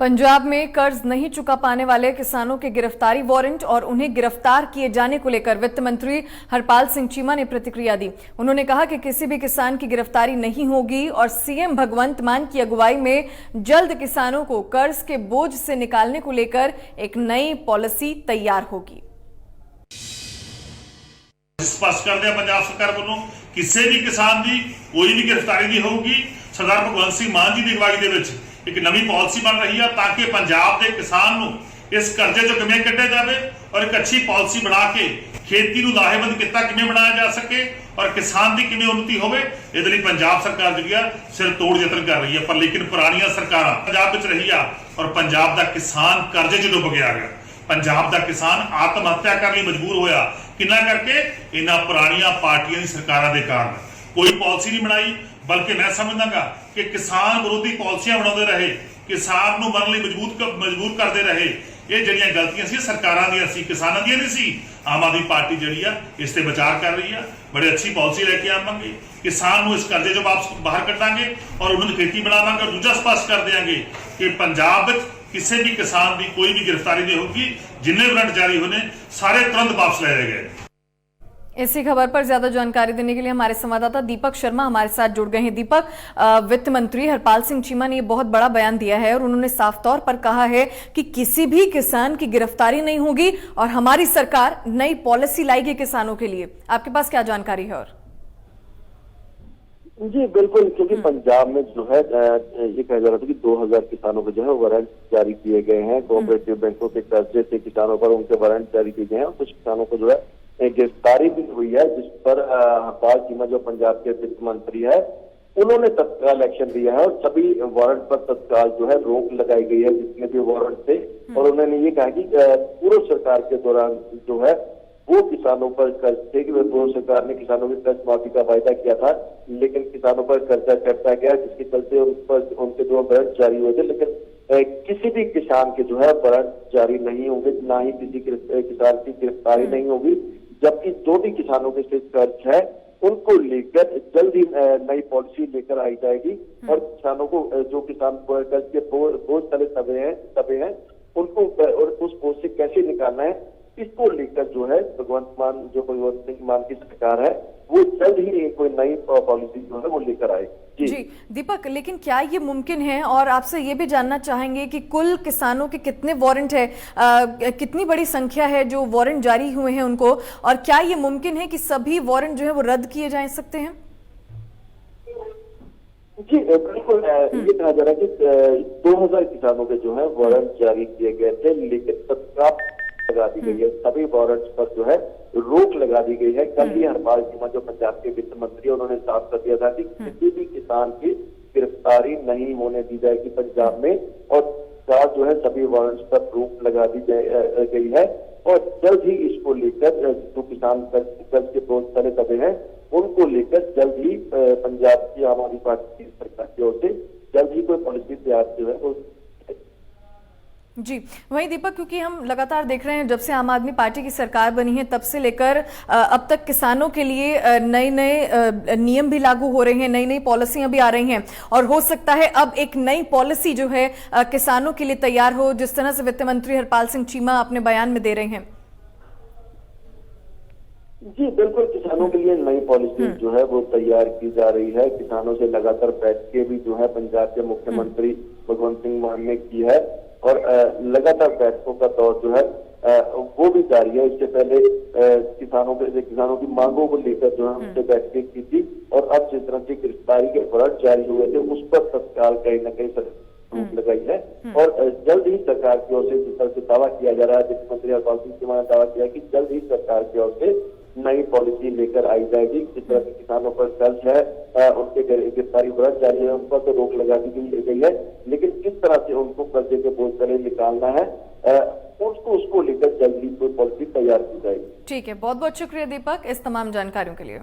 पंजाब में कर्ज नहीं चुका पाने वाले किसानों के गिरफ्तारी वारंट और उन्हें गिरफ्तार किए जाने को लेकर वित्त मंत्री हरपाल सिंह चीमा ने प्रतिक्रिया दी। उन्होंने कहा कि किसी भी किसान की गिरफ्तारी नहीं होगी और सीएम भगवंत मान की अगुवाई में जल्द किसानों को कर्ज के बोझ से निकालने को लेकर एक नई पॉलिसी तैयार होगी। स्पष्ट कर दिया पंजाब सरकार वालों किसी भी किसान की कोई भी गिरफ्तारी नहीं होगी। सरदार भगवंत सिंह मान जी की अगवाई दे विच एक नवी पॉलिसी बन रही है ताकि पंजाब के किसान को इस कर्जे चो किवें कढ़िया जाए और एक अच्छी पॉलिसी बना के खेती को लाहेवंद किता किवें बनाया जा सके और किसान की किवें उन्नति होवे। इहदे लई पंजाब सरकार जी सिर तोड़ यतन कर रही है। पर लेकिन पुरानियां सरकारां पंजाब विच रही आ और पंजाब का किसान कर्जे च डुब गया। पंजाब का किसान आत्महत्या करने मजबूर होया किन्ना करके इन्हां पुरानियां पार्टियां दी सरकारां दे कारण। कोई पॉलिसी नहीं बनाई बल्कि मैं समझदा कि किसान विरोधी पॉलिसियां बनाते रहे, किसान को मरने मजबूर करते रहे। ये जड़ियां गलतियां सी सरकारां दी सी, किसानां दी नहीं सी। आम आदमी पार्टी जड़ी आ इस ते विचार कर रही है, बड़ी अच्छी पॉलिसी लेके आवांगे, किसान को इस कर्जे चों वापस बाहर कड्डांगे और उन्होंने खेती बनावांगे। और दूजा स्पष्ट कर देंगे कि पंजाब किसी भी किसान की कोई भी गिरफ्तारी नहीं होगी। जिन्ने वारंट जारी होने सारे तुरंत वापस ले गए। इसी खबर पर ज्यादा जानकारी देने के लिए हमारे संवाददाता दीपक शर्मा हमारे साथ जुड़ गए हैं। दीपक, वित्त मंत्री हरपाल सिंह चीमा ने बहुत बड़ा बयान दिया है और उन्होंने साफ तौर पर कहा है कि किसी भी किसान की गिरफ्तारी नहीं होगी और हमारी सरकार नई पॉलिसी लाएगी किसानों के लिए। आपके पास क्या जानकारी है? और जी बिल्कुल, क्योंकि पंजाब में जो है ये कहा जा रहा था कि 2000 किसानों को जो है वारंट जारी किए गए हैं। कोऑपरेटिव बैंकों के कर्जे से किसानों पर उनके वारंट जारी किए गए हैं और कुछ किसानों को जो है गिरफ्तारी भी हुई है, जिस पर हरपाल चीमा जो पंजाब के वित्त मंत्री है उन्होंने तत्काल एक्शन लिया है और सभी वारंट पर तत्काल जो है रोक लगाई गई है जितने भी वारंट थे। और उन्होंने ये कहा कि पूर्व सरकार के दौरान जो है वो किसानों पर कर्ज थे कि पूर्व सरकार ने किसानों की कर्ज माफी का वायदा किया था, लेकिन किसानों पर कर्जा चढ़ता गया, जिसके चलते उन पर उनके जो वारंट जारी हुए थे। लेकिन किसी भी किसान के जो है वारंट जारी नहीं होंगे, ना ही किसी किसान की गिरफ्तारी नहीं होगी। जबकि जो भी किसानों के सिर कर्ज है उनको लेकर जल्द ही नई पॉलिसी लेकर आई जाएगी और किसानों को जो किसान कर्ज के बोझ तले दबे हैं उनको उस बोझ से कैसे निकालना है, इसको लेकर जो है भगवंत सिंह मान की सरकार है वो जल्द ही कोई नई पॉलिसी जो है वो लेकर आएगी। जी दीपक, लेकिन क्या ये मुमकिन है, और आपसे ये भी जानना चाहेंगे कि कुल किसानों के कितने वारंट है, कितनी बड़ी संख्या है जो वारंट जारी हुए हैं उनको, और क्या ये मुमकिन है कि सभी वारंट जो है वो रद्द किए जा सकते हैं? जी बिल्कुल, ये कहा जा रहा है कि 2000 किसानों के जो है वारंट जारी किए गए थे, लेकिन तत्काल लगा दी गई है। सभी वारंट पर जो है रोक लगा दी गई है। कल ही हरपाल चीमा जो पंजाब के वित्त मंत्री उन्होंने साफ कर दिया था कि किसी भी किसान की गिरफ्तारी नहीं होने दी जाएगी पंजाब में और जो है सभी वारंट पर रोक लगा दी गई है और जल्द ही इसको लेकर जो किसान कर्ज के बोझ तले दबे हैं उनको लेकर जल्द ही पंजाब की आम आदमी पार्टी की सरकार की ओर से जल्द ही कोई पॉलिसी तैयार जो है वो। जी वहीं दीपक, क्योंकि हम लगातार देख रहे हैं जब से आम आदमी पार्टी की सरकार बनी है तब से लेकर अब तक किसानों के लिए नए नए नियम भी लागू हो रहे हैं, नई नई पॉलिसियां भी आ रही हैं और हो सकता है अब एक नई पॉलिसी जो है किसानों के लिए तैयार हो, जिस तरह से वित्त मंत्री हरपाल सिंह चीमा अपने बयान में दे रहे हैं। जी बिल्कुल, किसानों के लिए नई पॉलिसी जो है वो तैयार की जा रही है। किसानों से लगातार बैठकें भी जो है पंजाब के मुख्यमंत्री भगवंत सिंह मान ने की है और लगातार बैठकों का दौर जो है वो भी जारी है। इससे पहले किसानों की मांगों को लेकर जो है उनसे बैठकें की थी और अब जिस तरह से गिरफ्तारी के वारंट जारी हुए थे उस पर तत्काल कहीं न कहीं रोक लगाई है और जल्द ही सरकार की ओर से जिस तरह से दावा किया जा रहा है, वित्त मंत्री हरपाल सिंह चीमा ने दावा किया कि जल्द ही सरकार की ओर से नई पॉलिसी लेकर आई जाएगी। जिस तरह के किसानों पर कर्ज है उनके गिरफ्तारी वारंट जारी है उन पर तो रोक लगा दी गई है, लेकिन किस तरह से उनको कर्जे के बोझ तले निकालना है उसको लेकर जल्द ही कोई पॉलिसी तैयार की जाएगी। ठीक है, बहुत बहुत शुक्रिया दीपक इस तमाम जानकारियों के लिए।